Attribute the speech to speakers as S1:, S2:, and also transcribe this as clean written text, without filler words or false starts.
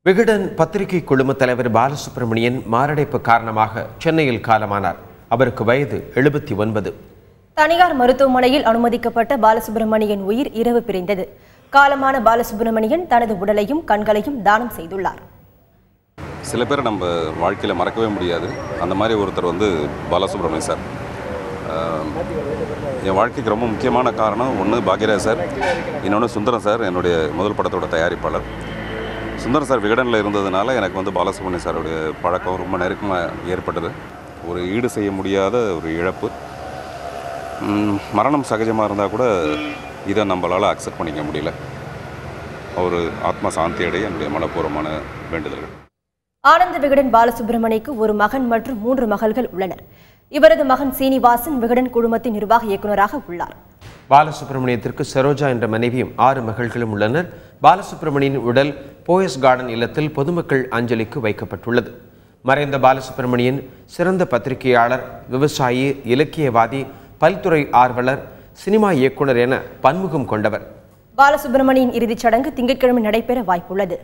S1: விகடன் பத்திரிகை குழும தலைவர் பாலசுப்ரமணியன் மாரடைப்பு காரணமாக சென்னையில் காலமானார். அவருக்கு வயது 79.
S2: தனியார் மருத்துவமனையில் அனுமதிக்கப்பட்ட பாலசுப்ரமணியன் உயிர் இரவு பிரிந்தது. காலமான பாலசுப்ரமணியன் தனது உடலையும் கண்களையும் தானம் செய்துள்ளார்.
S3: சில பேர் நம்ம வாழ்க்கையில் மறக்கவே முடியாது. அந்த மாதிரி ஒருத்தர் பாலசுப்ரமணியன் சார். என் வாழ்க்கைக்கு ரொம்ப முக்கியமான காரணம் ஒன்று பாக்யராஜ் சார், இன்னொன்று சுந்தரம் சார், என்னுடைய முதல் படத்தோட தயாரிப்பாளர். சுந்தரம் சார் விகடனில் இருந்ததுனால எனக்கு பாலசுப்ரமணியன் சாருடைய பழக்கம் ரொம்ப நெருக்கமாக ஏற்பட்டது. ஒரு ஈடு செய்ய முடியாத ஒரு இழப்பு. மரணம் சகஜமாக இருந்தால் கூட இதை நம்மளால் அக்செப்ட் பண்ணிக்க முடியல. அவர் ஆத்மா சாந்தி அடைய என்னுடைய மனப்பூர்வமான வேண்டுதல்கள்.
S2: ஆனந்த விகடன் பாலசுப்ரமணிக்கு ஒரு மகன் மற்றும் 3 மகள்கள் உள்ளனர். இவரது மகன் சீனிவாசன் விகடன் குழுமத்தின் நிர்வாக இயக்குநராக உள்ளார்.
S1: பாலசுப்ரமணியத்திற்கு சரோஜா என்ற மனைவியும் 6 மகள்களும் உள்ளனர். பாலசுப்ரமணியன் உடல் போயஸ் கார்டன் இல்லத்தில் பொதுமக்கள் அஞ்சலிக்கு வைக்கப்பட்டுள்ளது. மறைந்த பாலசுப்ரமணியன் சிறந்த பத்திரிகையாளர், விவசாயி, இலக்கியவாதி, பல்துறை ஆர்வலர், சினிமா இயக்குனர் என பன்முகம் கொண்டவர்.
S2: பாலசுப்ரமணியன் இறுதிச் சடங்கு திங்கட்கிழமை நடைபெற வாய்ப்புள்ளது.